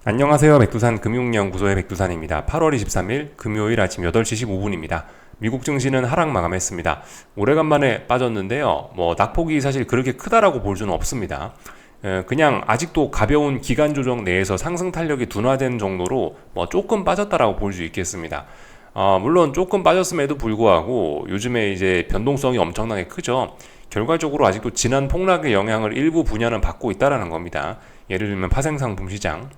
안녕하세요. 백두산 금융연구소의 백두산입니다. 8월 23일 금요일 아침 8시 15분입니다. 미국 증시는 하락 마감했습니다. 오래간만에 빠졌는데요. 낙폭이 사실 그렇게 크다라고 볼 수는 없습니다. 그냥 아직도 가벼운 기간 조정 내에서 상승 탄력이 둔화된 정도로 조금 빠졌다라고 볼 수 있겠습니다. 물론 조금 빠졌음에도 불구하고 요즘에 이제 변동성이 엄청나게 크죠. 결과적으로 아직도 지난 폭락의 영향을 일부 분야는 받고 있다라는 겁니다. 예를 들면 파생상품 시장.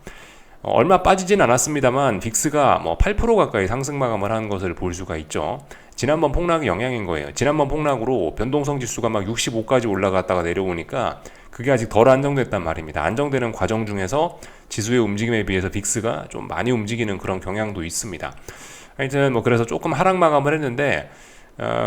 얼마 빠지진 않았습니다만 빅스가 8% 가까이 상승 마감을 한 것을 볼 수가 있죠. 지난번 폭락의 영향인 거예요. 지난번 폭락으로 변동성 지수가 막 65까지 올라갔다가 내려오니까 그게 아직 덜 안정됐단 말입니다. 안정되는 과정 중에서 지수의 움직임에 비해서 빅스가 좀 많이 움직이는 그런 경향도 있습니다. 하여튼 그래서 조금 하락 마감을 했는데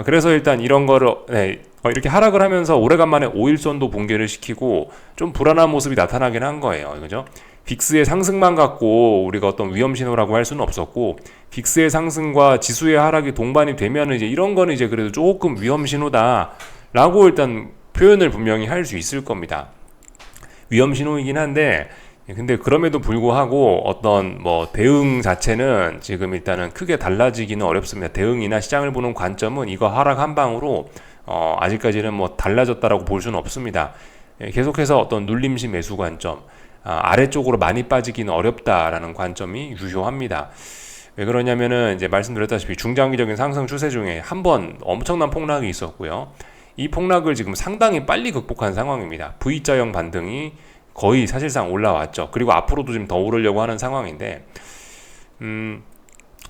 그래서 일단 이런 거를 이렇게 하락을 하면서 오래간만에 5일선도 붕괴를 시키고 좀 불안한 모습이 나타나긴 한 거예요. 그죠? 빅스의 상승만 갖고 우리가 어떤 위험 신호라고 할 수는 없었고 빅스의 상승과 지수의 하락이 동반이 되면 이제 이런 거는 이제 그래도 조금 위험 신호다라고 일단 표현을 분명히 할 수 있을 겁니다. 위험 신호이긴 한데 근데 그럼에도 불구하고 어떤 대응 자체는 지금 일단은 크게 달라지기는 어렵습니다. 대응이나 시장을 보는 관점은 이거 하락 한 방으로 아직까지는 달라졌다라고 볼 수는 없습니다. 계속해서 어떤 눌림시 매수 관점, 아래쪽으로 많이 빠지기는 어렵다라는 관점이 유효합니다. 왜 그러냐면은 이제 말씀드렸다시피 중장기적인 상승 추세 중에 한 번 엄청난 폭락이 있었고요. 이 폭락을 지금 상당히 빨리 극복한 상황입니다. V자형 반등이 거의 사실상 올라왔죠. 그리고 앞으로도 지금 더 오르려고 하는 상황인데,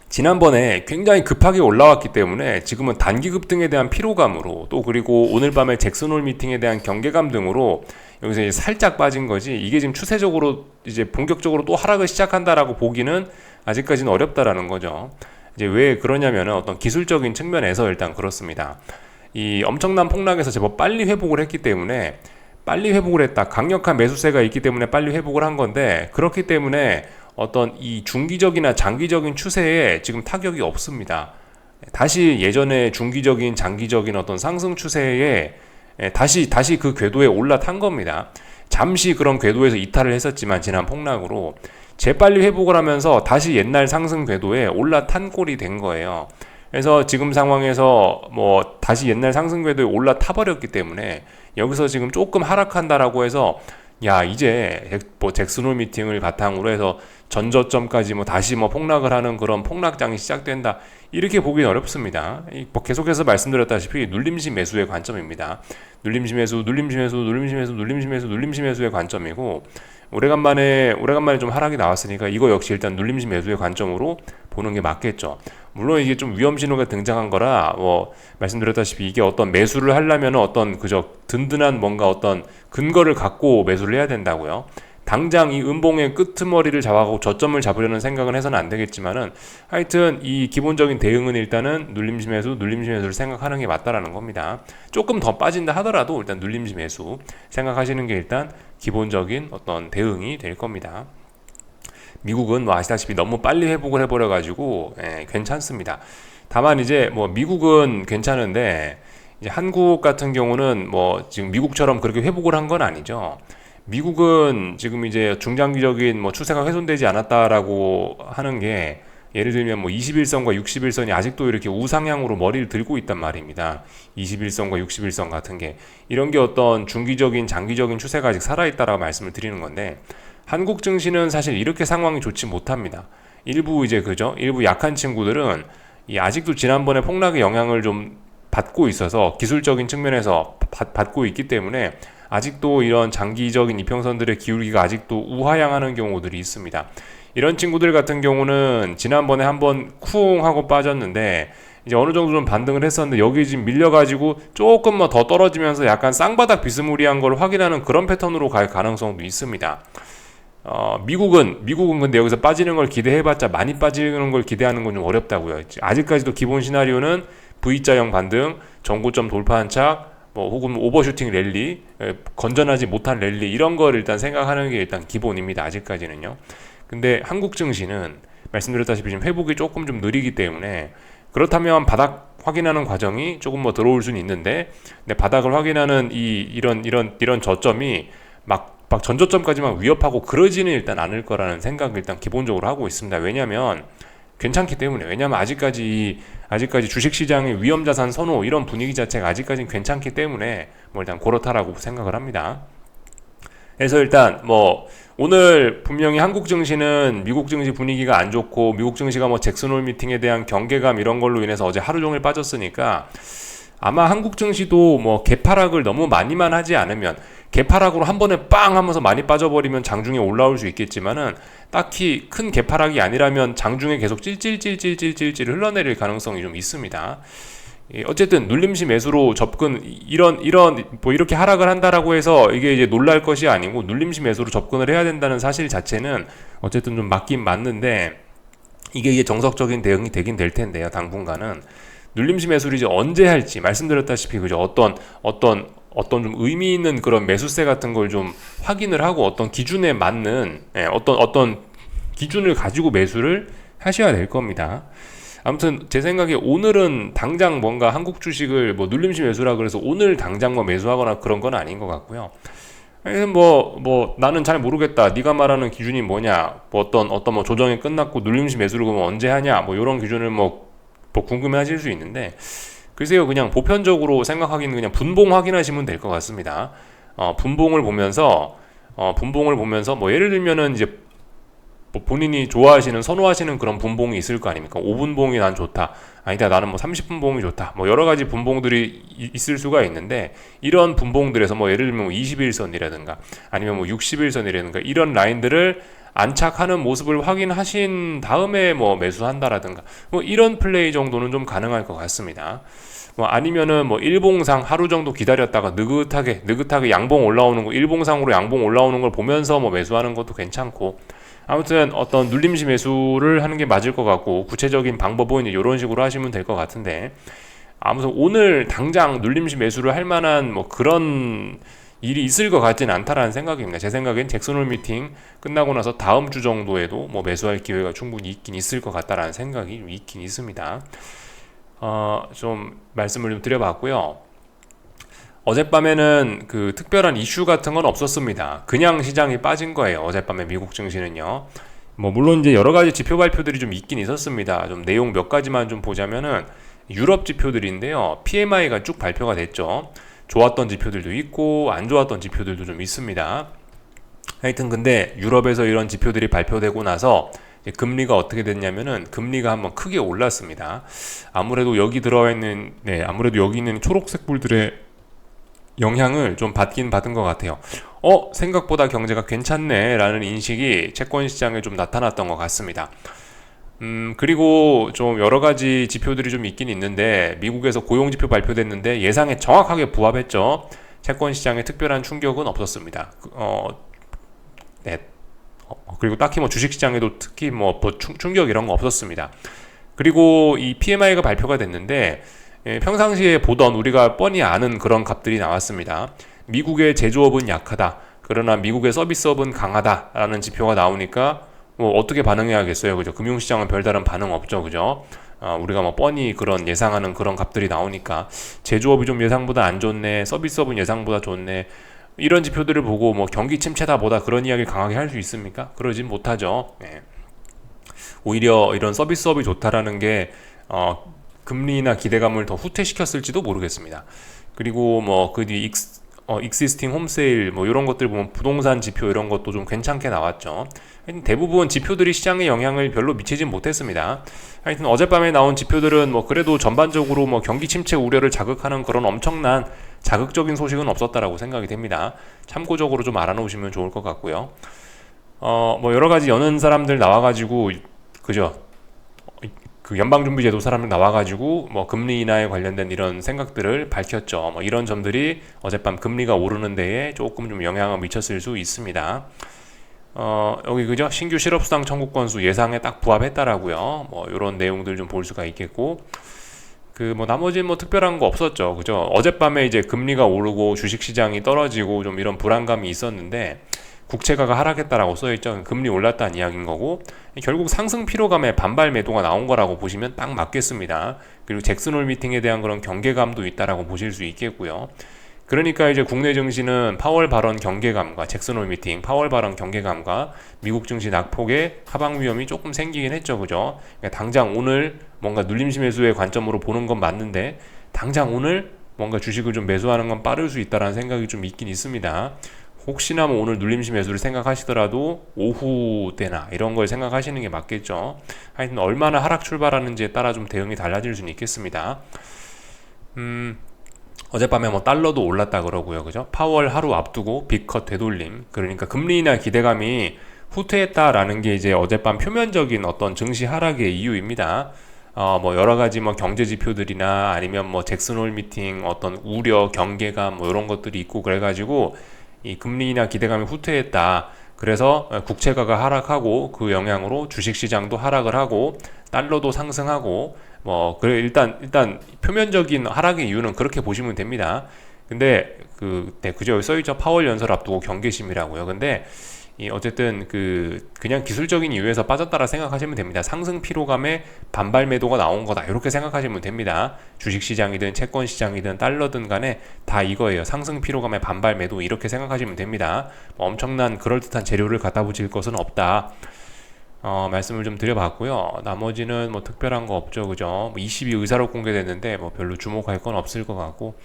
지난번에 굉장히 급하게 올라왔기 때문에 지금은 단기 급등에 대한 피로감으로 또 그리고 오늘 밤에 잭슨홀 미팅에 대한 경계감 등으로 여기서 이제 살짝 빠진 거지 이게 지금 추세적으로 이제 본격적으로 또 하락을 시작한다라고 보기는 아직까지는 어렵다라는 거죠. 이제 왜 그러냐면은 어떤 기술적인 측면에서 일단 그렇습니다. 이 엄청난 폭락에서 제법 빨리 회복을 했기 때문에 빨리 회복을 했다. 강력한 매수세가 있기 때문에 빨리 회복을 한 건데 그렇기 때문에 어떤 이 중기적이나 장기적인 추세에 지금 타격이 없습니다. 다시 예전에 중기적인 장기적인 어떤 상승 추세에 다시 그 궤도에 올라탄 겁니다. 잠시 그런 궤도에서 이탈을 했었지만 지난 폭락으로 재빨리 회복을 하면서 다시 옛날 상승 궤도에 올라탄 꼴이 된 거예요. 그래서 지금 상황에서 다시 옛날 상승 궤도에 올라타 버렸기 때문에 여기서 지금 조금 하락한다라고 해서 야 이제 잭슨홀 미팅을 바탕으로 해서 전저점까지 다시 폭락을 하는 그런 폭락장이 시작된다 이렇게 보기는 어렵습니다. 계속해서 말씀드렸다시피 눌림시 매수의 관점입니다. 눌림시 매수, 눌림시 매수, 눌림시 매수, 눌림시 매수, 눌림시 매수의 관점이고 오래간만에 좀 하락이 나왔으니까 이거 역시 일단 눌림시 매수의 관점으로 보는 게 맞겠죠. 물론 이게 좀 위험 신호가 등장한 거라 말씀드렸다시피 이게 어떤 매수를 하려면 어떤 그저 든든한 뭔가 어떤 근거를 갖고 매수를 해야 된다고요. 당장 이 음봉의 끄트머리를 잡아가고 저점을 잡으려는 생각은 해서는 안 되겠지만은 하여튼 이 기본적인 대응은 일단은 눌림시 매수, 눌림시 매수를 생각하는 게 맞다라는 겁니다. 조금 더 빠진다 하더라도 일단 눌림시 매수 생각하시는 게 일단 기본적인 어떤 대응이 될 겁니다. 미국은 아시다시피 너무 빨리 회복을 해버려가지고 괜찮습니다. 다만 이제 미국은 괜찮은데 이제 한국 같은 경우는 지금 미국처럼 그렇게 회복을 한 건 아니죠. 미국은 지금 이제 중장기적인 추세가 훼손되지 않았다라고 하는 게 예를 들면 21선과 61선이 아직도 이렇게 우상향으로 머리를 들고 있단 말입니다. 21선과 61선 같은 게 이런 게 어떤 중기적인 장기적인 추세가 아직 살아있다라고 말씀을 드리는 건데 한국 증시는 사실 이렇게 상황이 좋지 못합니다. 일부 약한 친구들은 아직도 지난번에 폭락의 영향을 좀 받고 있어서 기술적인 측면에서 받고 있기 때문에 아직도 이런 장기적인 이평선들의 기울기가 아직도 우하향하는 경우들이 있습니다. 이런 친구들 같은 경우는 지난번에 한번 쿵 하고 빠졌는데 이제 어느 정도 좀 반등을 했었는데 여기 지금 밀려가지고 조금만 더 떨어지면서 약간 쌍바닥 비스무리한 걸 확인하는 그런 패턴으로 갈 가능성도 있습니다. 미국은 근데 여기서 빠지는 걸 기대해봤자 많이 빠지는 걸 기대하는 건 좀 어렵다고요. 아직까지도 기본 시나리오는 V자형 반등, 전고점 돌파 한착, 혹은 오버슈팅 랠리, 건전하지 못한 랠리 이런 걸 일단 생각하는 게 일단 기본입니다. 아직까지는요. 근데 한국 증시는 말씀드렸다시피 지금 회복이 조금 좀 느리기 때문에 그렇다면 바닥 확인하는 과정이 조금 들어올 수는 있는데, 근데 바닥을 확인하는 이런 저점이 막 막 전저점까지만 위협하고 그러지는 일단 않을 거라는 생각을 일단 기본적으로 하고 있습니다. 왜냐하면 괜찮기 때문에. 왜냐하면 아직까지 주식시장의 위험자산 선호 이런 분위기 자체가 아직까지는 괜찮기 때문에 뭐 일단 그렇다라고 생각을 합니다. 그래서 일단 뭐 오늘 분명히 한국 증시는 미국 증시 분위기가 안 좋고 미국 증시가 뭐 잭슨홀 미팅에 대한 경계감 이런 걸로 인해서 어제 하루 종일 빠졌으니까 아마 한국 증시도 뭐 개파락을 너무 많이만 하지 않으면 개파락으로 한 번에 빵 하면서 많이 빠져버리면 장중에 올라올 수 있겠지만은 딱히 큰 개파락이 아니라면 장중에 계속 찔찔찔찔찔찔 흘러내릴 가능성이 좀 있습니다. 어쨌든 눌림시 매수로 접근 이런 뭐 이렇게 하락을 한다라고 해서 이게 이제 놀랄 것이 아니고 눌림시 매수로 접근을 해야 된다는 사실 자체는 어쨌든 좀 맞긴 맞는데 이게 정석적인 대응이 되긴 될 텐데요. 당분간은 눌림시 매수를 이제 언제 할지 말씀드렸다시피 그죠 어떤 좀 의미 있는 그런 매수세 같은 걸 좀 확인을 하고 어떤 기준에 맞는 어떤 기준을 가지고 매수를 하셔야 될 겁니다. 아무튼 제 생각에 오늘은 당장 뭔가 한국 주식을 뭐 눌림시 매수라 그래서 오늘 당장 뭐 매수하거나 그런 건 아닌 것 같고요. 뭐 나는 잘 모르겠다. 네가 말하는 기준이 뭐냐? 뭐 어떤 뭐 조정이 끝났고 눌림시 매수를 그러면 언제 하냐? 뭐 이런 기준을 뭐 궁금해하실 수 있는데 글쎄요, 그냥 보편적으로 생각하기는 그냥 분봉 확인하시면 될 것 같습니다. 분봉을 보면서 뭐 예를 들면은 이제 뭐 본인이 좋아하시는 선호하시는 그런 분봉이 있을 거 아닙니까? 5분봉이 난 좋다. 아니다, 나는 뭐 30분봉이 좋다. 뭐 여러 가지 분봉들이 있을 수가 있는데 이런 분봉들에서 뭐 예를 들면 21선이라든가 아니면 뭐 61선이라든가 이런 라인들을 안착하는 모습을 확인하신 다음에 뭐 매수한다라든가 뭐 이런 플레이 정도는 좀 가능할 것 같습니다. 뭐 아니면은 뭐 일봉상 하루 정도 기다렸다가 느긋하게 양봉 올라오는 거 일봉상으로 양봉 올라오는 걸 보면서 뭐 매수하는 것도 괜찮고 아무튼 어떤 눌림시 매수를 하는 게 맞을 것 같고 구체적인 방법은 이런 식으로 하시면 될 것 같은데 아무튼 오늘 당장 눌림시 매수를 할 만한 뭐 그런 일이 있을 것 같지는 않다라는 생각입니다. 제 생각엔 잭슨홀 미팅 끝나고 나서 다음 주 정도에도 뭐 매수할 기회가 충분히 있긴 있을 것 같다라는 생각이 좀 있긴 있습니다. 좀 말씀을 좀 드려봤고요. 어젯밤에는 그 특별한 이슈 같은 건 없었습니다. 그냥 시장이 빠진 거예요. 어젯밤에 미국 증시는요. 뭐 물론 이제 여러 가지 지표 발표들이 좀 있긴 있었습니다. 좀 내용 몇 가지만 좀 보자면은 유럽 지표들인데요. PMI가 쭉 발표가 됐죠. 좋았던 지표들도 있고 안 좋았던 지표들도 좀 있습니다. 하여튼 근데 유럽에서 이런 지표들이 발표되고 나서 금리가 어떻게 됐냐면은 금리가 한번 크게 올랐습니다. 아무래도 여기 들어와 있는 아무래도 여기 있는 초록색 불들의 영향을 좀 받긴 받은 것 같아요. 생각보다 경제가 괜찮네 라는 인식이 채권 시장에 좀 나타났던 것 같습니다. 그리고 좀 여러 가지 지표들이 좀 있긴 있는데 미국에서 고용지표 발표됐는데 예상에 정확하게 부합했죠. 채권 시장에 특별한 충격은 없었습니다. 그리고 딱히 뭐 주식시장에도 특히 뭐 충격 이런 거 없었습니다. 그리고 이 PMI가 발표가 됐는데 평상시에 보던 우리가 뻔히 아는 그런 값들이 나왔습니다. 미국의 제조업은 약하다. 그러나 미국의 서비스업은 강하다라는 지표가 나오니까 뭐 어떻게 반응해야겠어요, 그죠? 금융시장은 별다른 반응 없죠, 그죠? 우리가 뭐 뻔히 그런 예상하는 그런 값들이 나오니까 제조업이 좀 예상보다 안 좋네, 서비스업은 예상보다 좋네. 이런 지표들을 보고 뭐 경기 침체다 보다 그런 이야기를 강하게 할 수 있습니까? 그러진 못하죠. 오히려 이런 서비스업이 좋다라는 게 금리나 기대감을 더 후퇴시켰을지도 모르겠습니다. 그리고 뭐 그 뒤 existing home sale 뭐 이런 것들 보면 부동산 지표 이런 것도 좀 괜찮게 나왔죠. 대부분 지표들이 시장에 영향을 별로 미치진 못했습니다. 하여튼 어젯밤에 나온 지표들은 뭐 그래도 전반적으로 뭐 경기 침체 우려를 자극하는 그런 엄청난 자극적인 소식은 없었다라고 생각이 됩니다. 참고적으로 좀 알아놓으시면 좋을 것 같고요. 뭐 여러 가지 여는 사람들 나와가지고 그죠? 그 연방준비제도 사람들 나와가지고 뭐 금리 인하에 관련된 이런 생각들을 밝혔죠. 뭐 이런 점들이 어젯밤 금리가 오르는 데에 조금 좀 영향을 미쳤을 수 있습니다. 여기 그죠? 신규 실업수당 청구 건수 예상에 딱 부합했다라고요. 뭐 이런 내용들 좀 볼 수가 있겠고, 그 뭐 나머지 뭐 특별한 거 없었죠. 그죠? 어젯밤에 이제 금리가 오르고 주식시장이 떨어지고 좀 이런 불안감이 있었는데. 국채가가 하락했다라고 써있죠. 금리 올랐다는 이야기인 거고 결국 상승 피로감에 반발 매도가 나온 거라고 보시면 딱 맞겠습니다. 그리고 잭슨홀 미팅에 대한 그런 경계감도 있다라고 보실 수 있겠고요. 그러니까 이제 국내 증시는 파월 발언 경계감과 잭슨 홀 미팅, 파월 발언 경계감과 미국 증시 낙폭의 하방 위험이 조금 생기긴 했죠, 그죠? 그러니까 당장 오늘 뭔가 눌림시 매수의 관점으로 보는 건 맞는데 당장 오늘 뭔가 주식을 좀 매수하는 건 빠를 수 있다라는 생각이 좀 있긴 있습니다. 혹시나 뭐 오늘 눌림시 매수를 생각하시더라도 오후 때나 이런 걸 생각하시는 게 맞겠죠. 하여튼 얼마나 하락 출발하는지에 따라 좀 대응이 달라질 수는 있겠습니다. 어젯밤에 뭐 달러도 올랐다 그러고요, 그죠? 파월 하루 앞두고 빅컷 되돌림. 그러니까 금리 인하 기대감이 후퇴했다라는 게 이제 어젯밤 표면적인 어떤 증시 하락의 이유입니다. 뭐 여러 가지 뭐 경제 지표들이나 아니면 뭐 잭슨 홀 미팅 어떤 우려, 경계감 뭐 이런 것들이 있고 그래가지고 이 금리 인하 기대감이 후퇴했다. 그래서 국채가가 하락하고 그 영향으로 주식시장도 하락을 하고 달러도 상승하고 뭐 그래 일단 표면적인 하락의 이유는 그렇게 보시면 됩니다. 근데 그죠 써있죠. 파월 연설 앞두고 경계심이라고요. 근데 어쨌든 그냥 기술적인 이유에서 빠졌다라 생각하시면 됩니다. 상승 피로감에 반발 매도가 나온 거다 이렇게 생각하시면 됩니다. 주식시장이든 채권시장이든 달러든 간에 다 이거예요. 상승 피로감에 반발 매도 이렇게 생각하시면 됩니다. 뭐 엄청난 그럴듯한 재료를 갖다 붙일 것은 없다. 말씀을 좀 드려봤고요. 나머지는 뭐 특별한 거 없죠, 그죠? 뭐 22 의사록 공개됐는데 뭐 별로 주목할 건 없을 것 같고,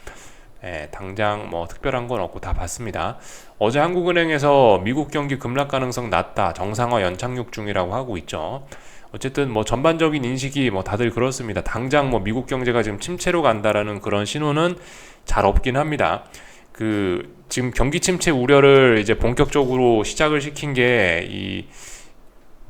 당장 뭐 특별한 건 없고 다 봤습니다. 어제 한국은행에서 미국 경기 급락 가능성 낮다, 정상화 연착륙 중이라고 하고 있죠. 어쨌든 뭐 전반적인 인식이 뭐 다들 그렇습니다. 당장 뭐 미국 경제가 지금 침체로 간다라는 그런 신호는 잘 없긴 합니다. 지금 경기 침체 우려를 이제 본격적으로 시작을 시킨 게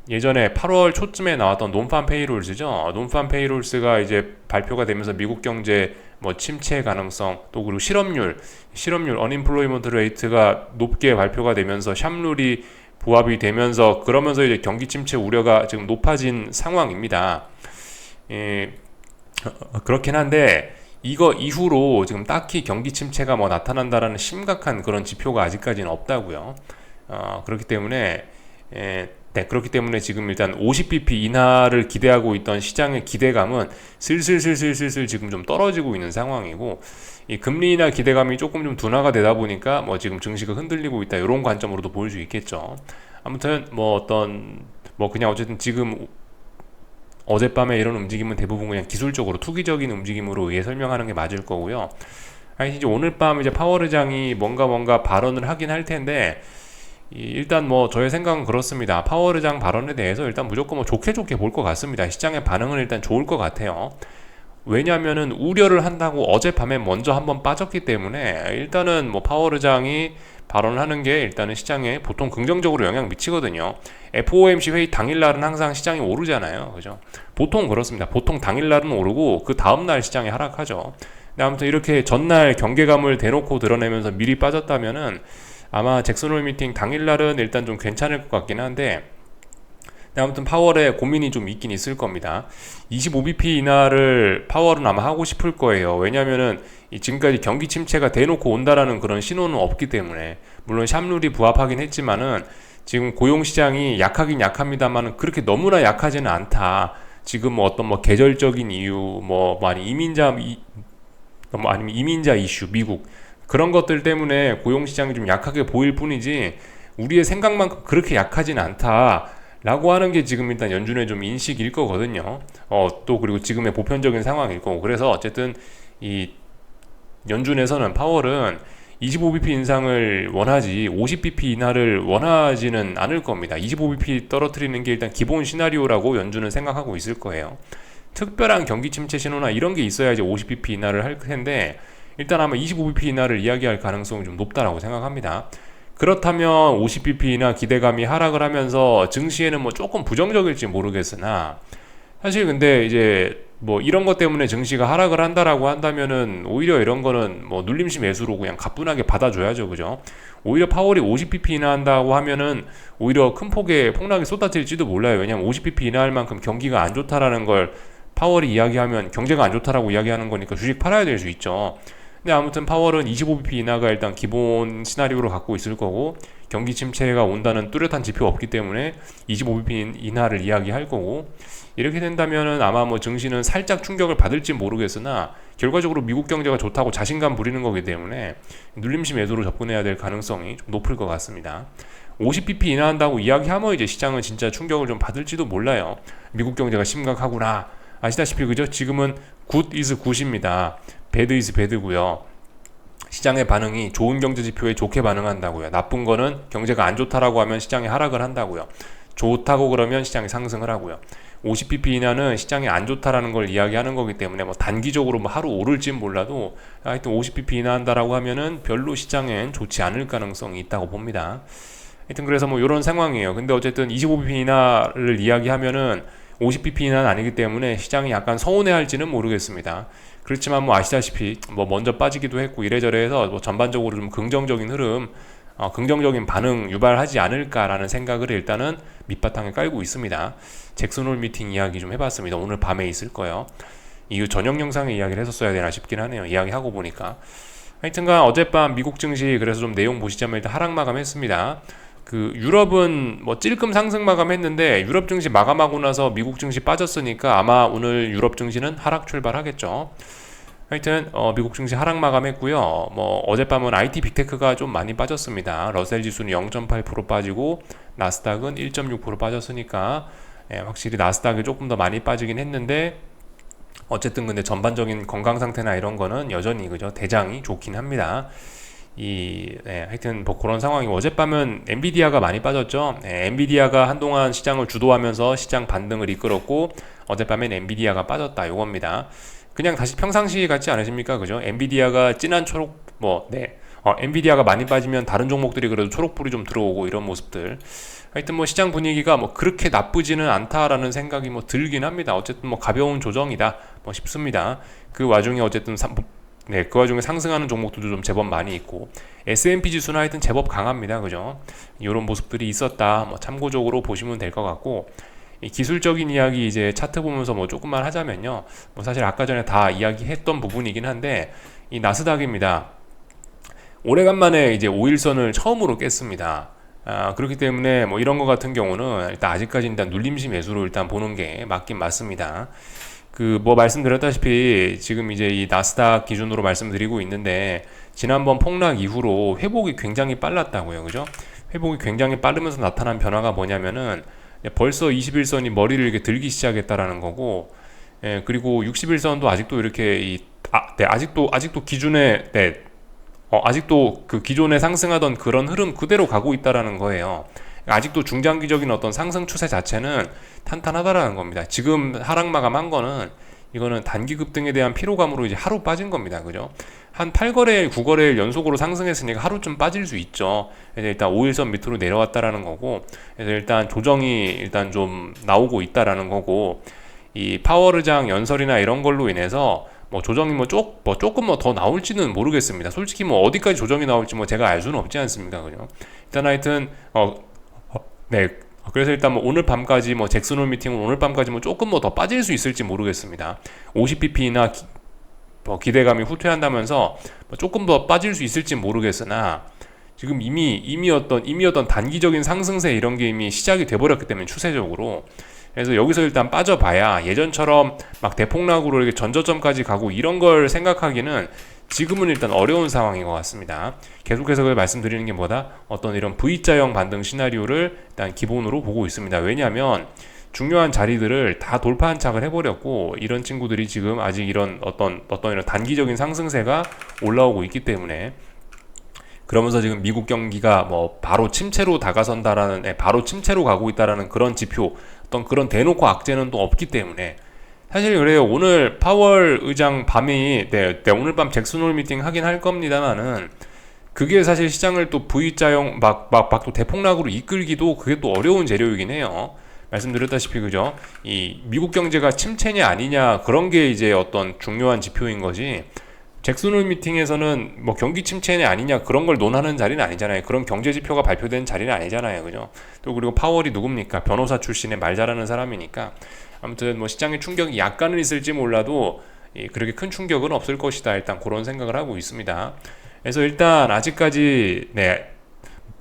예전에 8월 초쯤에 나왔던 논판 페이롤스죠. 논판 페이롤스가 이제 발표가 되면서 미국 경제 뭐 침체 가능성 또 그리고 실업률 언임플로이먼트 레이트가 높게 발표가 되면서 샵룰이 부합이 되면서 그러면서 이제 경기 침체 우려가 지금 높아진 상황입니다. 그렇긴 한데 이거 이후로 지금 딱히 경기 침체가 뭐 나타난다라는 심각한 그런 지표가 아직까지는 없다고요. 그렇기 때문에 지금 일단 50bp 인하를 기대하고 있던 시장의 기대감은 슬슬 지금 좀 떨어지고 있는 상황이고 이 금리 인하 기대감이 조금 좀 둔화가 되다 보니까 뭐 지금 증시가 흔들리고 있다 이런 관점으로도 보일 수 있겠죠. 아무튼 그냥 어쨌든 지금 어젯밤에 이런 움직임은 대부분 그냥 기술적으로 투기적인 움직임으로 의해 설명하는 게 맞을 거고요. 이제 오늘 밤 이제 파월 의장이 뭔가 발언을 하긴 할 텐데 일단 뭐 저의 생각은 그렇습니다. 파월 의장 발언에 대해서 일단 무조건 뭐 좋게 볼 것 같습니다. 시장의 반응은 일단 좋을 것 같아요. 왜냐하면은 우려를 한다고 어젯밤에 먼저 한번 빠졌기 때문에 일단은 뭐 파월 의장이 발언을 하는 게 일단은 시장에 보통 긍정적으로 영향 미치거든요. FOMC 회의 당일날은 항상 시장이 오르잖아요. 그죠? 보통 그렇습니다. 보통 당일날은 오르고 그 다음날 시장이 하락하죠. 근데 아무튼 이렇게 전날 경계감을 대놓고 드러내면서 미리 빠졌다면은 아마 잭슨 홀 미팅 당일날은 일단 좀 괜찮을 것 같긴 한데 아무튼 파월에 고민이 좀 있긴 있을 겁니다. 25bp 인하를 파월은 아마 하고 싶을 거예요. 왜냐면은 지금까지 경기 침체가 대놓고 온다라는 그런 신호는 없기 때문에 물론 샵룰이 부합하긴 했지만은 지금 고용시장이 약하긴 약합니다만은 그렇게 너무나 약하지는 않다. 지금 뭐 어떤 뭐 계절적인 이유 아니면 이민자 이슈 미국 그런 것들 때문에 고용시장이 좀 약하게 보일 뿐이지 우리의 생각만큼 그렇게 약하진 않다라고 하는 게 지금 일단 연준의 좀 인식일 거거든요. 또 그리고 지금의 보편적인 상황일 거고 그래서 어쨌든 이 연준에서는 파월은 25bp 인상을 원하지 50bp 인하를 원하지는 않을 겁니다. 25bp 떨어뜨리는 게 일단 기본 시나리오라고 연준은 생각하고 있을 거예요. 특별한 경기 침체 신호나 이런 게 있어야지 50bp 인하를 할 텐데 일단 아마 25bp 인하를 이야기할 가능성이 좀 높다라고 생각합니다. 그렇다면 50bp 인하 기대감이 하락을 하면서 증시에는 뭐 조금 부정적일지 모르겠으나 사실 근데 이제 뭐 이런 것 때문에 증시가 하락을 한다라고 한다면은 오히려 이런 거는 뭐 눌림시 매수로 그냥 가뿐하게 받아줘야죠, 그죠? 오히려 파월이 50bp 인하한다고 하면은 오히려 큰 폭의 폭락이 쏟아질지도 몰라요. 왜냐면 50bp 인하할 만큼 경기가 안 좋다라는 걸 파월이 이야기하면 경제가 안 좋다라고 이야기하는 거니까 주식 팔아야 될 수 있죠. 근데 아무튼 파월은 25bp 인하가 일단 기본 시나리오로 갖고 있을 거고 경기 침체가 온다는 뚜렷한 지표가 없기 때문에 25bp 인하를 이야기할 거고 이렇게 된다면은 아마 뭐 증시는 살짝 충격을 받을지 모르겠으나 결과적으로 미국 경제가 좋다고 자신감 부리는 거기 때문에 눌림시 매도로 접근해야 될 가능성이 좀 높을 것 같습니다. 50bp 인하한다고 이야기하면 이제 시장은 진짜 충격을 좀 받을지도 몰라요. 미국 경제가 심각하구나. 아시다시피 그죠? 지금은 good is good입니다. bad is bad고요. 시장의 반응이 좋은 경제 지표에 좋게 반응한다고요. 나쁜 거는 경제가 안 좋다라고 하면 시장이 하락을 한다고요. 좋다고 그러면 시장이 상승을 하고요. 50bp 이하는 시장이 안 좋다라는 걸 이야기하는 거기 때문에 뭐 단기적으로 뭐 하루 오를진 몰라도 하여튼 50bp 인하한다라고 하면은 별로 시장엔 좋지 않을 가능성이 있다고 봅니다. 하여튼 그래서 뭐 이런 상황이에요. 근데 어쨌든 25bp 인하를 이야기하면은 50bp 인하는 아니기 때문에 시장이 약간 서운해할지는 모르겠습니다. 그렇지만 뭐 아시다시피 뭐 먼저 빠지기도 했고 이래저래 해서 뭐 전반적으로 좀 긍정적인 흐름, 긍정적인 반응 유발하지 않을까라는 생각을 일단은 밑바탕에 깔고 있습니다. 잭슨홀 미팅 이야기 좀 해봤습니다. 오늘 밤에 있을 거예요. 이후 저녁 영상에 이야기를 했었어야 되나 싶긴 하네요. 이야기하고 보니까. 하여튼간 어젯밤 미국 증시 그래서 좀 내용 보시자면 일단 하락 마감했습니다. 그 유럽은 뭐 찔끔 상승 마감했는데 유럽 증시 마감하고 나서 미국 증시 빠졌으니까 아마 오늘 유럽 증시는 하락 출발하겠죠. 하여튼 미국 증시 하락 마감했고요. 뭐 어젯밤은 IT 빅테크가 좀 많이 빠졌습니다. 러셀 지수는 0.8% 빠지고 나스닥은 1.6% 빠졌으니까 확실히 나스닥이 조금 더 많이 빠지긴 했는데 어쨌든 근데 전반적인 건강 상태나 이런 거는 여전히 그죠 대장이 좋긴 합니다. 하여튼 뭐 그런 상황이고 어젯밤은 엔비디아가 많이 빠졌죠. 엔비디아가 한동안 시장을 주도하면서 시장 반등을 이끌었고 어젯밤엔 엔비디아가 빠졌다 요겁니다. 그냥 다시 평상시 같지 않으십니까? 그죠? 엔비디아가 진한 초록 엔비디아가 많이 빠지면 다른 종목들이 그래도 초록불이 좀 들어오고 이런 모습들. 하여튼 뭐 시장 분위기가 뭐 그렇게 나쁘지는 않다라는 생각이 뭐 들긴 합니다. 어쨌든 뭐 가벼운 조정이다 뭐 싶습니다. 그 와중에 어쨌든 그 와중에 상승하는 종목들도 좀 제법 많이 있고 S&P 지수는 하여튼 제법 강합니다. 그죠? 이런 모습들이 있었다. 뭐 참고적으로 보시면 될 것 같고 이 기술적인 이야기 이제 차트 보면서 뭐 조금만 하자면요. 뭐 사실 아까 전에 다 이야기했던 부분이긴 한데 이 나스닥입니다. 오래간만에 이제 5일선을 처음으로 깼습니다. 그렇기 때문에 뭐 이런 거 같은 경우는 일단 아직까지 일단 눌림시 매수로 일단 보는 게 맞긴 맞습니다. 그 뭐 말씀드렸다시피 지금 이제 이 나스닥 기준으로 말씀드리고 있는데 지난번 폭락 이후로 회복이 굉장히 빨랐다고요. 그죠? 회복이 굉장히 빠르면서 나타난 변화가 뭐냐면은 벌써 21선이 머리를 이렇게 들기 시작했다라는 거고 그리고 61선도 아직도 이렇게 아직도 기준에 아직도 그 기존에 상승하던 그런 흐름 그대로 가고 있다라는 거예요. 아직도 중장기적인 어떤 상승 추세 자체는 탄탄하다라는 겁니다. 지금 하락 마감한 거는 이거는 단기 급등에 대한 피로감으로 이제 하루 빠진 겁니다. 그죠? 한 8거래일, 9거래일 연속으로 상승했으니까 하루쯤 빠질 수 있죠. 그래서 일단 5일선 밑으로 내려왔다라는 거고, 그래서 일단 조정이 일단 좀 나오고 있다라는 거고, 이 파월의장 연설이나 이런 걸로 인해서 뭐 조정이 조금 더 나올지는 모르겠습니다. 솔직히 뭐 어디까지 조정이 나올지 뭐 제가 알 수는 없지 않습니까? 그죠? 일단 하여튼 그래서 일단 뭐 오늘 밤까지 뭐 잭슨홀 미팅은 오늘 밤까지 뭐 조금 더 빠질 수 있을지 모르겠습니다. 50bp나 기대감이 후퇴한다면서 뭐 조금 더 빠질 수 있을지 모르겠으나 지금 이미 어떤 단기적인 상승세 이런 게 이미 시작이 돼버렸기 때문에 추세적으로 그래서 여기서 일단 빠져봐야 예전처럼 막 대폭락으로 이렇게 전저점까지 가고 이런 걸 생각하기는 지금은 일단 어려운 상황인 것 같습니다. 계속해서 말씀드리는 게 뭐다? 어떤 이런 V자형 반등 시나리오를 일단 기본으로 보고 있습니다. 왜냐하면 중요한 자리들을 다 돌파 안착을 해버렸고 이런 친구들이 지금 아직 이런 어떤 이런 단기적인 상승세가 올라오고 있기 때문에 그러면서 지금 미국 경기가 뭐 바로 침체로 다가선다라는 바로 침체로 가고 있다라는 그런 지표 어떤 그런 대놓고 악재는 또 없기 때문에 사실 그래요. 오늘 파월 의장 밤이 오늘 밤 잭슨홀 미팅 하긴 할 겁니다만은 그게 사실 시장을 또 V자형 막 또 대폭락으로 이끌기도 그게 또 어려운 재료이긴 해요. 말씀드렸다시피 그죠? 이 미국 경제가 침체냐 아니냐 그런 게 이제 어떤 중요한 지표인 거지. 잭슨홀 미팅에서는 뭐 경기 침체냐 아니냐 그런 걸 논하는 자리는 아니잖아요. 그런 경제 지표가 발표된 자리는 아니잖아요. 그죠? 또 그리고 파월이 누굽니까? 변호사 출신의 말 잘하는 사람이니까 아무튼 뭐 시장의 충격이 약간은 있을지 몰라도 그렇게 큰 충격은 없을 것이다. 일단 그런 생각을 하고 있습니다. 그래서 일단 아직까지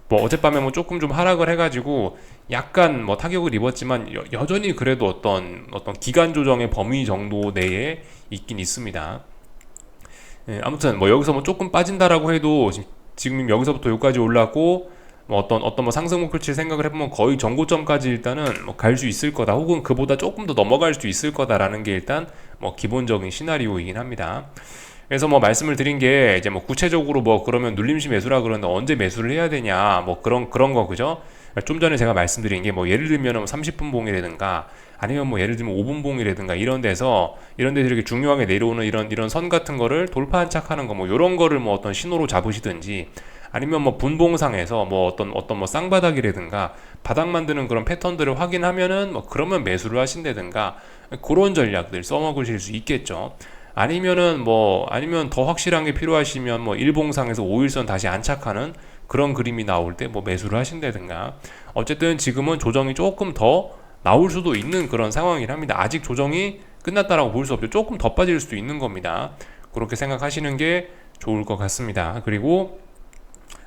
뭐 어젯밤에 뭐 조금 좀 하락을 해가지고 약간 뭐 타격을 입었지만 여전히 그래도 어떤 기간 조정의 범위 정도 내에 있긴 있습니다. 예, 아무튼 뭐 여기서 뭐 조금 빠진다라고 해도 지금 여기서부터 여기까지 올랐고 뭐 어떤 뭐 상승 목표치를 생각을 해보면 거의 전고점까지 일단은 뭐 갈 수 있을 거다, 혹은 그보다 조금 더 넘어갈 수 있을 거다라는 게 일단 뭐 기본적인 시나리오이긴 합니다. 그래서 뭐 말씀을 드린 게 이제 뭐 구체적으로 뭐 그러면 눌림시 매수라 그러는데 언제 매수를 해야 되냐 뭐 그런 거 그죠? 좀 전에 제가 말씀드린 게 뭐 예를 들면 30분 봉이라든가 아니면 뭐 예를 들면 5분 봉이라든가 이런 데서 이렇게 중요하게 내려오는 이런 선 같은 거를 돌파 한착하는 거 뭐 이런 거를 뭐 어떤 신호로 잡으시든지, 아니면 뭐 분봉상에서 뭐 어떤 뭐 쌍바닥이라든가 바닥 만드는 그런 패턴들을 확인하면은 뭐 그러면 매수를 하신다든가 그런 전략들 써먹으실 수 있겠죠. 아니면 더 확실한 게 필요하시면 뭐 일봉상에서 5일선 다시 안착하는 그런 그림이 나올 때 뭐 매수를 하신다든가, 어쨌든 지금은 조정이 조금 더 나올 수도 있는 그런 상황이라 합니다. 아직 조정이 끝났다라고 볼 수 없죠. 조금 더 빠질 수도 있는 겁니다. 그렇게 생각하시는 게 좋을 것 같습니다. 그리고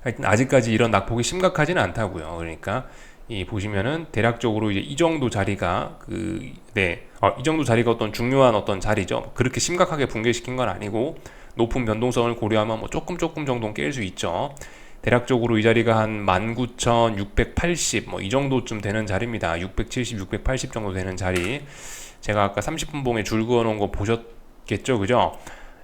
하여튼 아직까지 이런 낙폭이 심각하지는 않다고요. 그러니까 이 보시면은 대략적으로 이제 이 정도 자리가 이 정도 자리가 어떤 중요한 어떤 자리죠. 그렇게 심각하게 붕괴시킨 건 아니고 높은 변동성을 고려하면 뭐 조금 정도는 깰 수 있죠. 대략적으로 이 자리가 한 19,680 뭐 이 정도쯤 되는 자리입니다. 670, 680 정도 되는 자리. 제가 아까 30분 봉에 줄 그어 놓은 거 보셨겠죠, 그죠?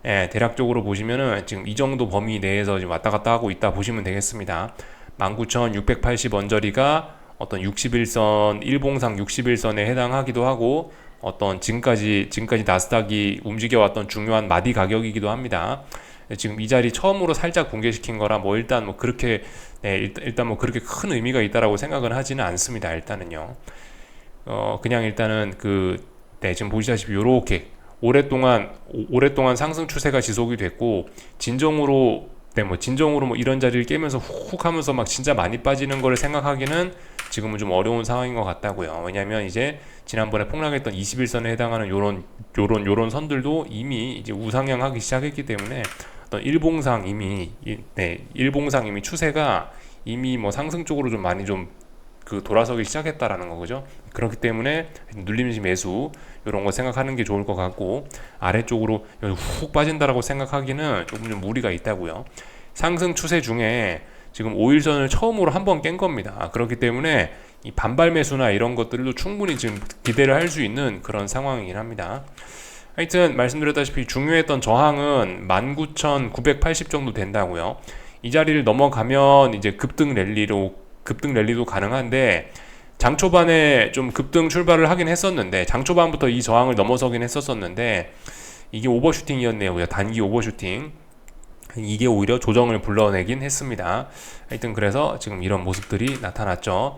예, 대략적으로 보시면은 지금 이 정도 범위 내에서 지금 왔다 갔다 하고 있다 보시면 되겠습니다. 19,680 언저리가 어떤 61선, 일봉상 61선에 해당하기도 하고, 어떤 지금까지 나스닥이 움직여왔던 중요한 마디 가격이기도 합니다. 지금 이 자리 처음으로 살짝 붕괴시킨 거라 뭐 일단 뭐 그렇게 일단 뭐 그렇게 큰 의미가 있다라고 생각은 하지는 않습니다. 일단은요. 그냥 일단은 지금 보시다시피 요렇게 오랫동안 상승 추세가 지속이 됐고, 진정으로 뭐 이런 자리를 깨면서 훅 하면서 막 진짜 많이 빠지는 거를 생각하기는 지금은 좀 어려운 상황인 것 같다고요. 왜냐하면 이제 지난번에 폭락했던 21선에 해당하는 요런 선들도 이미 이제 우상향하기 시작했기 때문에 어떤 일봉상 이미 추세가 이미 뭐 상승 쪽으로 좀 많이 좀 돌아서기 시작했다라는 거죠. 그렇기 때문에 눌림시 매수 이런 거 생각하는 게 좋을 것 같고, 아래쪽으로 훅 빠진다라고 생각하기는 조금 좀 무리가 있다고요. 상승 추세 중에 지금 5일선을 처음으로 한번 깬 겁니다. 그렇기 때문에 이 반발 매수나 이런 것들도 충분히 지금 기대를 할 수 있는 그런 상황이긴 합니다. 하여튼 말씀드렸다시피 중요했던 저항은 19,980 정도 된다고요. 이 자리를 넘어가면 이제 급등 랠리도 가능한데, 장 초반에 좀 급등 출발을 하긴 했었는데, 장 초반부터 이 저항을 넘어서긴 했었었는데 이게 오버슈팅이었네요. 단기 오버슈팅. 이게 오히려 조정을 불러내긴 했습니다. 하여튼 그래서 지금 이런 모습들이 나타났죠.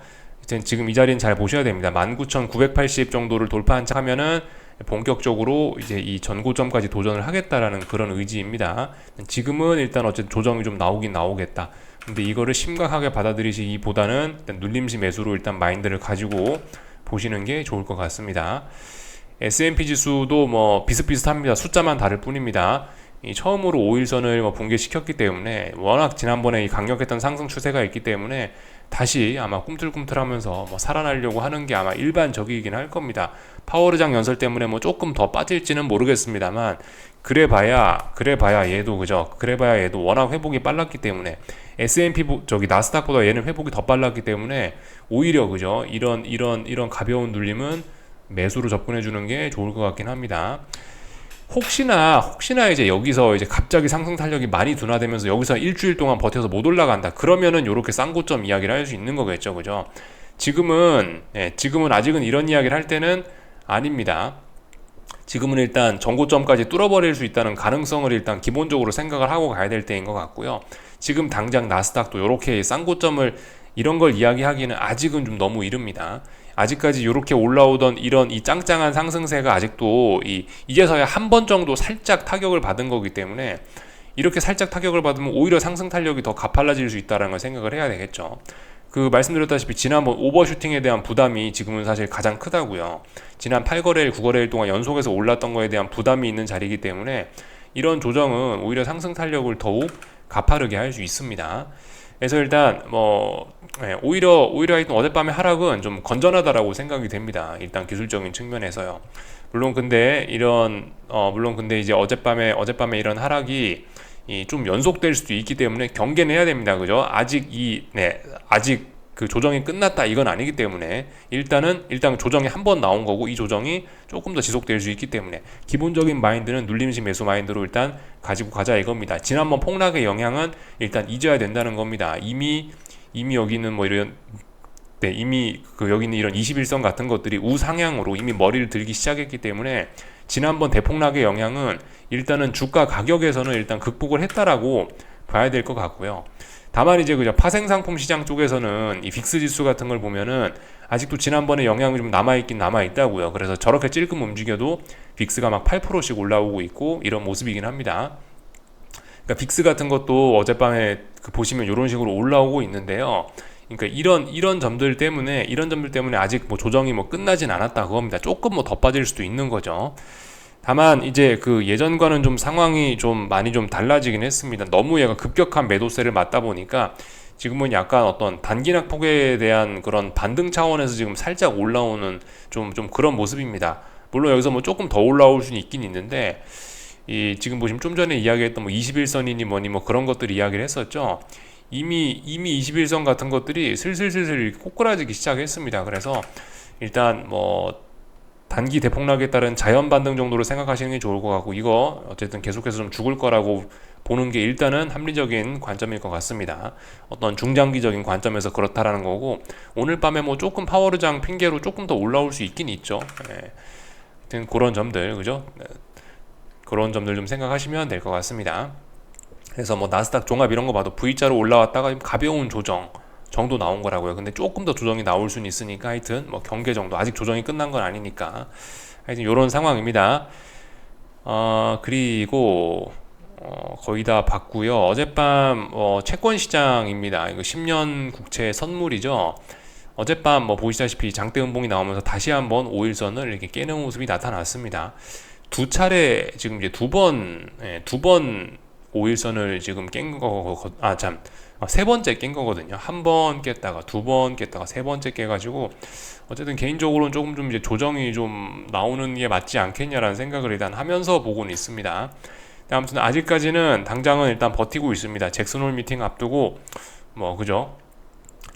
지금 이 자리는 잘 보셔야 됩니다. 19,980 정도를 돌파한 척 하면은 본격적으로 이제 이 전고점까지 도전을 하겠다라는 그런 의지입니다. 지금은 일단 어쨌든 조정이 좀 나오긴 나오겠다. 근데 이거를 심각하게 받아들이시기보다는 일단 눌림시 매수로 일단 마인드를 가지고 보시는 게 좋을 것 같습니다. S&P 지수도 뭐 비슷비슷합니다. 숫자만 다를 뿐입니다. 이 처음으로 5일선을 뭐 붕괴시켰기 때문에, 워낙 지난번에 이 강력했던 상승 추세가 있기 때문에 다시 아마 꿈틀꿈틀하면서 뭐 살아나려고 하는 게 아마 일반적이긴 할 겁니다. 파워르장 연설 때문에 뭐 조금 더 빠질지는 모르겠습니다만, 그래봐야 얘도 그죠? 그래봐야 얘도 워낙 회복이 빨랐기 때문에, S&P 나스닥보다 얘는 회복이 더 빨랐기 때문에 오히려 그죠? 이런 가벼운 눌림은 매수로 접근해 주는 게 좋을 것 같긴 합니다. 혹시나 이제 여기서 이제 갑자기 상승 탄력이 많이 둔화되면서 여기서 일주일 동안 버텨서 못 올라간다. 그러면은 요렇게 쌍고점 이야기를 할 수 있는 거겠죠. 그죠? 지금은 아직은 이런 이야기를 할 때는 아닙니다. 지금은 일단 전고점까지 뚫어버릴 수 있다는 가능성을 일단 기본적으로 생각을 하고 가야 될 때인 것 같고요. 지금 당장 나스닥도 요렇게 쌍고점을 이런 걸 이야기하기는 아직은 좀 너무 이릅니다. 아직까지 이렇게 올라오던 이 짱짱한 상승세가 아직도 이제서야 한 번 정도 살짝 타격을 받은 거기 때문에, 이렇게 살짝 타격을 받으면 오히려 상승 탄력이 더 가팔라질 수 있다는 걸 생각을 해야 되겠죠. 말씀드렸다시피 지난번 오버슈팅에 대한 부담이 지금은 사실 가장 크다고요. 지난 8거래일, 9거래일 동안 연속해서 올랐던 거에 대한 부담이 있는 자리이기 때문에 이런 조정은 오히려 상승 탄력을 더욱 가파르게 할 수 있습니다. 그래서 일단 뭐 오히려 하여튼 어젯밤의 하락은 좀 건전하다라고 생각이 됩니다. 일단 기술적인 측면에서요. 물론 근데 이제 어젯밤에 이런 하락이 좀 연속될 수도 있기 때문에 경계는 해야 됩니다. 그죠? 아직 그 조정이 끝났다 이건 아니기 때문에 일단 조정이 한 번 나온 거고 이 조정이 조금 더 지속될 수 있기 때문에 기본적인 마인드는 눌림식 매수 마인드로 일단 가지고 가자 이겁니다. 지난번 폭락의 영향은 일단 잊어야 된다는 겁니다. 이미 여기는 뭐 이런 이미 그 여기 있는 이런 21선 같은 것들이 우상향으로 이미 머리를 들기 시작했기 때문에 지난번 대폭락의 영향은 일단은 주가 가격에서는 일단 극복을 했다라고 봐야 될 것 같고요. 다만 이제 그죠 파생상품 시장 쪽에서는 이 빅스 지수 같은 걸 보면은 아직도 지난번에 영향이 좀 남아 있다고요. 그래서 저렇게 찔끔 움직여도 빅스가 막 8%씩 올라오고 있고 이런 모습이긴 합니다. 그러니까 빅스 같은 것도 어젯밤에 그 보시면 이런 식으로 올라오고 있는데요. 그러니까 이런 점들 때문에 아직 뭐 조정이 뭐 끝나진 않았다 그겁니다. 조금 뭐 더 빠질 수도 있는 거죠. 다만 이제 그 예전과는 좀 상황이 좀 많이 좀 달라지긴 했습니다. 너무 얘가 급격한 매도세를 맞다 보니까 지금은 약간 어떤 단기낙 폭에 대한 그런 반등 차원에서 지금 살짝 올라오는 좀 그런 모습입니다. 물론 여기서 뭐 조금 더 올라올 수는 있긴 있는데 지금 보시면 좀 전에 이야기했던 뭐 21선이니 뭐니 뭐 그런 것들 이야기를 했었죠. 이미 21선 같은 것들이 슬슬 꼬꾸라지기 시작했습니다. 그래서 일단 뭐 단기 대폭락에 따른 자연 반등 정도로 생각하시는 게 좋을 것 같고 이거 어쨌든 계속해서 좀 죽을 거라고 보는 게 일단은 합리적인 관점일 것 같습니다. 어떤 중장기적인 관점에서 그렇다라는 거고 오늘 밤에 뭐 조금 파워르장 핑계로 조금 더 올라올 수 있긴 있죠. 하여튼 그런 점들 그죠? 그런 점들 좀 생각하시면 될 것 같습니다. 그래서 뭐 나스닥 종합 이런 거 봐도 V자로 올라왔다가 가벼운 조정 정도 나온 거라고요. 근데 조금 더 조정이 나올 수는 있으니까 하여튼 뭐 경계 정도 아직 조정이 끝난 건 아니니까 하여튼 이런 상황입니다. 그리고 거의 다 봤고요. 어젯밤 채권 시장입니다. 이거 10년 국채 선물이죠. 어젯밤 뭐 보시다시피 장대 음봉이 나오면서 다시 한번 5일선을 이렇게 깨는 모습이 나타났습니다. 두 차례 지금 이제 두 번 5일선을 지금 깬 거, 세 번째 깬 거거든요. 한 번 깼다가 두 번 깼다가 세 번째 깨가지고 어쨌든 개인적으로는 조금 좀 이제 조정이 좀 나오는 게 맞지 않겠냐라는 생각을 일단 하면서 보고는 있습니다. 아무튼 아직까지는 당장은 일단 버티고 있습니다. 잭슨홀 미팅 앞두고 뭐 그죠?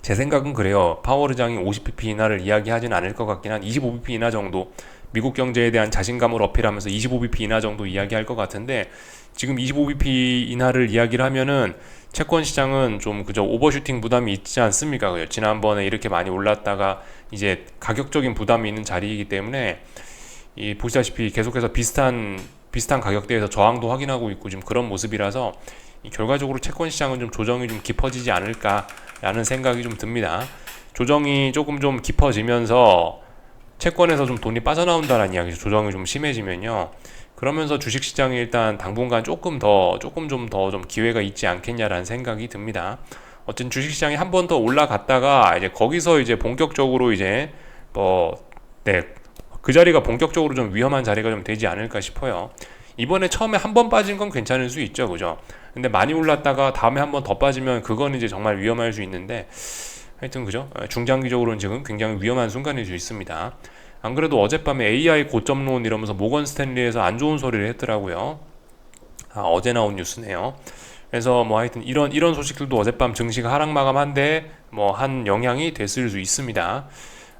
제 생각은 그래요. 파월 의장이 50bp 인하를 이야기하진 않을 것 같긴 한 25bp 인하 정도 미국 경제에 대한 자신감을 어필하면서 25bp 인하 정도 이야기할 것 같은데 지금 25bp 인하를 이야기를 하면은 채권 시장은 좀 그저 오버슈팅 부담이 있지 않습니까? 지난번에 이렇게 많이 올랐다가 이제 가격적인 부담이 있는 자리이기 때문에 보시다시피 계속해서 비슷한 가격대에서 저항도 확인하고 있고 지금 그런 모습이라서 결과적으로 채권 시장은 좀 조정이 좀 깊어지지 않을까라는 생각이 좀 듭니다. 조정이 조금 좀 깊어지면서 채권에서 좀 돈이 빠져나온다는 이야기죠. 조정이 좀 심해지면요. 그러면서 주식시장이 일단 당분간 조금 좀 더 기회가 있지 않겠냐라는 생각이 듭니다. 어쨌든 주식시장이 한 번 더 올라갔다가 이제 거기서 이제 본격적으로 이제 그 자리가 본격적으로 좀 위험한 자리가 좀 되지 않을까 싶어요. 이번에 처음에 한 번 빠진 건 괜찮을 수 있죠, 그죠? 근데 많이 올랐다가 다음에 한 번 더 빠지면 그건 이제 정말 위험할 수 있는데 하여튼 그죠? 중장기적으로는 지금 굉장히 위험한 순간일 수 있습니다. 안 그래도 어젯밤에 AI 고점론 이러면서 모건 스탠리에서 안 좋은 소리를 했더라고요. 어제 나온 뉴스네요. 그래서 뭐 하여튼 이런 소식들도 어젯밤 증시가 하락 마감한데 뭐 한 영향이 됐을 수 있습니다.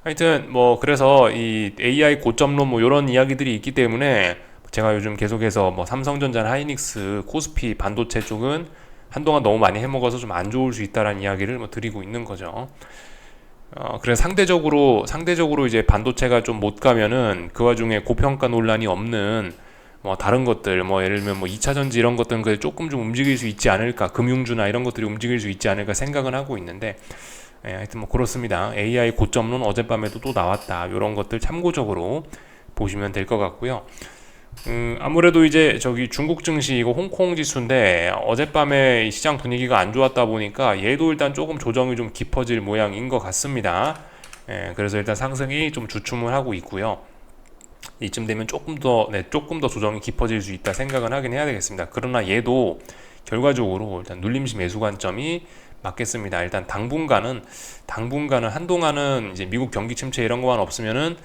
하여튼 뭐 그래서 이 AI 고점론 뭐 이런 이야기들이 있기 때문에 제가 요즘 계속해서 뭐 삼성전자, 하이닉스, 코스피, 반도체 쪽은 한동안 너무 많이 해먹어서 좀 안 좋을 수 있다라는 이야기를 뭐 드리고 있는 거죠. 그래서 상대적으로 이제 반도체가 좀 못 가면은 그 와중에 고평가 논란이 없는 뭐 다른 것들 뭐 예를 들면 뭐 2차 전지 이런 것들은 그 조금 좀 움직일 수 있지 않을까, 금융주나 이런 것들이 움직일 수 있지 않을까 생각은 하고 있는데 하여튼 뭐 그렇습니다. AI 고점론 어젯밤에도 또 나왔다. 이런 것들 참고적으로 보시면 될 것 같고요. 아무래도 이제 저기 중국 증시이고 홍콩 지수인데 어젯밤에 시장 분위기가 안 좋았다 보니까 얘도 일단 조금 조정이 좀 깊어질 모양인 것 같습니다. 그래서 일단 상승이 좀 주춤을 하고 있고요. 이쯤 되면 조금 더 조정이 깊어질 수 있다 생각은 하긴 해야 되겠습니다. 그러나 얘도 결과적으로 일단 눌림시 매수 관점이 맞겠습니다. 일단 당분간은 한동안은 이제 미국 경기 침체 이런 거만 없으면은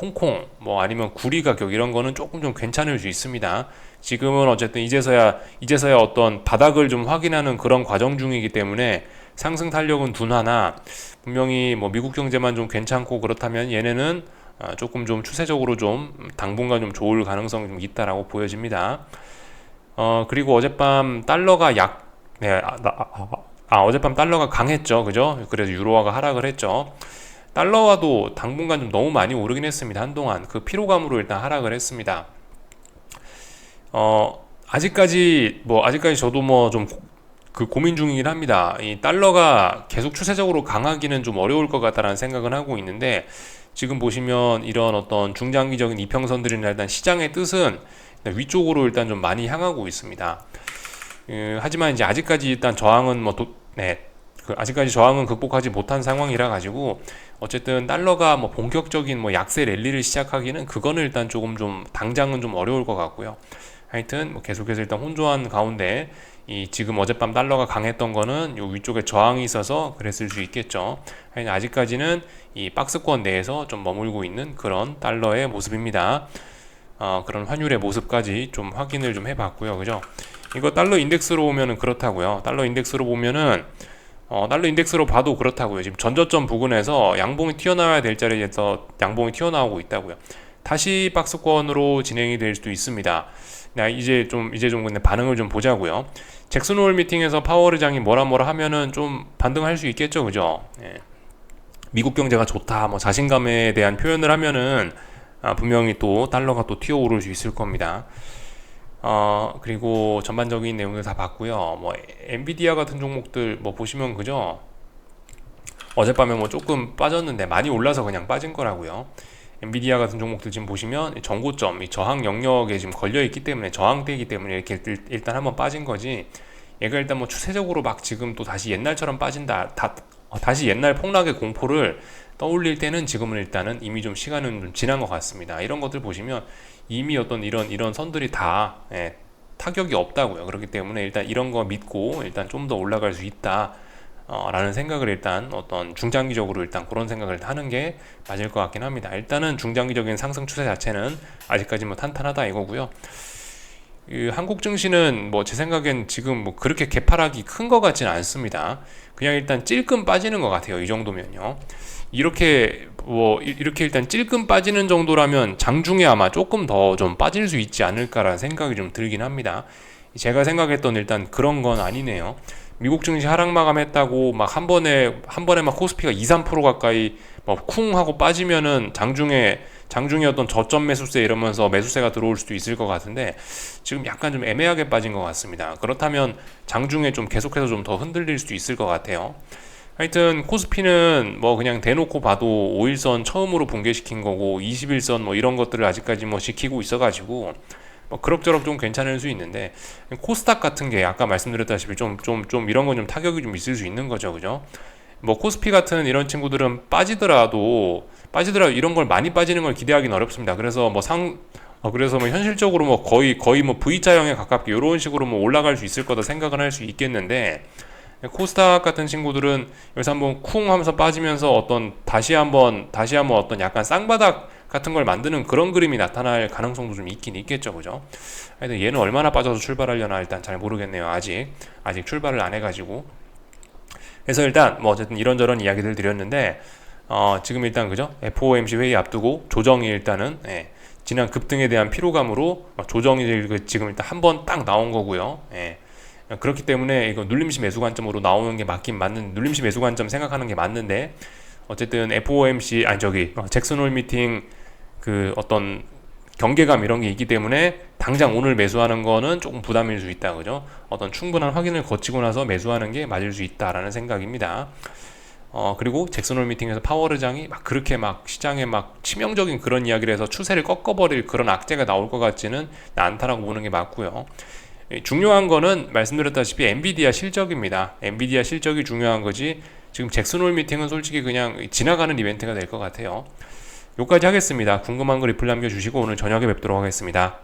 홍콩 뭐 아니면 구리 가격 이런 거는 조금 좀 괜찮을 수 있습니다. 지금은 어쨌든 이제서야 어떤 바닥을 좀 확인하는 그런 과정 중이기 때문에 상승 탄력은 둔하나 분명히 뭐 미국 경제만 좀 괜찮고 그렇다면 얘네는 조금 좀 추세적으로 좀 당분간 좀 좋을 가능성이 좀 있다라고 보여집니다. 그리고 어젯밤 달러가 어젯밤 달러가 강했죠. 그죠? 그래서 유로화가 하락을 했죠. 달러화도 당분간 좀 너무 많이 오르긴 했습니다. 한동안 그 피로감으로 일단 하락을 했습니다. 아직까지 저도 뭐 좀 그 고민 중이긴 합니다. 이 달러가 계속 추세적으로 강하기는 좀 어려울 것 같다라는 생각은 하고 있는데 지금 보시면 이런 어떤 중장기적인 이평선들이나 일단 시장의 뜻은 위쪽으로 일단 좀 많이 향하고 있습니다. 하지만 이제 아직까지 일단 저항은 아직까지 저항은 극복하지 못한 상황이라 가지고 어쨌든 달러가 뭐 본격적인 뭐 약세 랠리를 시작하기는 그거는 일단 조금 좀 당장은 좀 어려울 것 같고요. 하여튼 뭐 계속해서 일단 혼조한 가운데 이 지금 어젯밤 달러가 강했던 거는 요 위쪽에 저항이 있어서 그랬을 수 있겠죠. 하여튼 아직까지는 이 박스권 내에서 좀 머물고 있는 그런 달러의 모습입니다. 그런 환율의 모습까지 좀 확인을 좀 해봤고요. 그죠? 이거 달러 인덱스로 보면은 그렇다고요. 달러 인덱스로 봐도 그렇다고요. 지금 전저점 부근에서 양봉이 튀어나와야 될 자리에서 양봉이 튀어나오고 있다고요. 다시 박스권으로 진행이 될 수도 있습니다. 이제 좀 근데 반응을 좀 보자고요. 잭슨 홀 미팅에서 파월 의장이 뭐라 하면은 좀 반등할 수 있겠죠, 그죠? 예. 미국 경제가 좋다, 뭐 자신감에 대한 표현을 하면은 분명히 또 달러가 또 튀어오를 수 있을 겁니다. 그리고 전반적인 내용을 다 봤고요. 뭐 엔비디아 같은 종목들 뭐 보시면 그죠? 어젯밤에 뭐 조금 빠졌는데 많이 올라서 그냥 빠진 거라고요. 엔비디아 같은 종목들 지금 보시면 전고점, 이 저항 영역에 지금 걸려 있기 때문에 저항대이기 때문에 이렇게 일단 한번 빠진 거지. 얘가 일단 뭐 추세적으로 막 지금 또 다시 옛날처럼 빠진다, 다시 옛날 폭락의 공포를 떠올릴 때는 지금은 일단은 이미 좀 시간은 좀 지난 것 같습니다. 이런 것들 보시면 이미 어떤 이런 선들이 다 타격이 없다고요. 그렇기 때문에 일단 이런 거 믿고 일단 좀 더 올라갈 수 있다. 라는 생각을 일단 어떤 중장기적으로 일단 그런 생각을 하는 게 맞을 것 같긴 합니다. 일단은 중장기적인 상승 추세 자체는 아직까지 뭐 탄탄하다 이거고요. 한국 증시는 뭐 제 생각엔 지금 뭐 그렇게 개파락이 큰 것 같지는 않습니다. 그냥 일단 찔끔 빠지는 것 같아요. 이 정도면요. 이렇게 일단 찔끔 빠지는 정도라면 장중에 아마 조금 더 좀 빠질 수 있지 않을까라는 생각이 좀 들긴 합니다. 제가 생각했던 일단 그런 건 아니네요. 미국 증시 하락 마감했다고 막 한 번에 막 코스피가 2~3% 가까이 막 쿵 하고 빠지면은 장중에 어떤 저점 매수세 이러면서 매수세가 들어올 수도 있을 것 같은데 지금 약간 좀 애매하게 빠진 것 같습니다. 그렇다면 장중에 좀 계속해서 좀 더 흔들릴 수도 있을 것 같아요. 하여튼 코스피는 뭐 그냥 대놓고 봐도 5일선 처음으로 붕괴시킨 거고 21선 뭐 이런 것들을 아직까지 뭐 지키고 있어가지고 뭐 그럭저럭 좀 괜찮을 수 있는데 코스닥 같은 게 아까 말씀드렸다시피 좀 이런 건 좀 타격이 좀 있을 수 있는 거죠, 그죠? 뭐 코스피 같은 이런 친구들은 빠지더라도 이런 걸 많이 빠지는 걸 기대하기는 어렵습니다. 그래서 뭐 현실적으로 뭐 거의 뭐 V자형에 가깝게 이런 식으로 뭐 올라갈 수 있을 거다 생각은 할 수 있겠는데 코스닥 같은 친구들은 여기서 한번 쿵 하면서 빠지면서 다시 한번 어떤 약간 쌍바닥 같은 걸 만드는 그런 그림이 나타날 가능성도 좀 있긴 있겠죠, 그죠? 하여튼 얘는 얼마나 빠져서 출발하려나 일단 잘 모르겠네요. 아직 출발을 안 해가지고. 그래서 일단 뭐 어쨌든 이런저런 이야기들 드렸는데 지금 일단 그죠? FOMC 회의 앞두고 조정이 일단은 지난 급등에 대한 피로감으로 조정이 지금 일단 한번 딱 나온 거고요. 그렇기 때문에 이거 눌림시 매수 관점으로 나오는 게 눌림시 매수 관점 생각하는 게 맞는데 어쨌든 FOMC 잭슨 홀 미팅 그 어떤 경계감 이런 게 있기 때문에 당장 오늘 매수하는 거는 조금 부담일 수 있다, 그죠? 어떤 충분한 확인을 거치고 나서 매수하는 게 맞을 수 있다라는 생각입니다. 그리고 잭슨 홀 미팅에서 파월 의장이 막 그렇게 막 시장에 막 치명적인 그런 이야기를 해서 추세를 꺾어버릴 그런 악재가 나올 것 같지는 않다라고 보는 게 맞고요. 중요한 거는 말씀드렸다시피 엔비디아 실적입니다. 엔비디아 실적이 중요한 거지 지금 잭슨 홀 미팅은 솔직히 그냥 지나가는 이벤트가 될 것 같아요. 여기까지 하겠습니다. 궁금한 거 리플 남겨주시고 오늘 저녁에 뵙도록 하겠습니다.